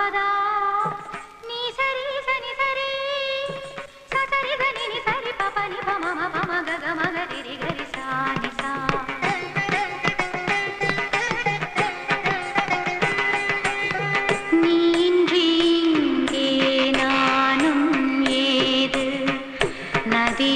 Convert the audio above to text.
பதா நீ சரி சனி சரி சரி சனி நி சரி பப நி ப ம ப ம க க ம க ரி ரி க ரி சா நி சா நீன்றி இங்கே நானும் ஏது நதி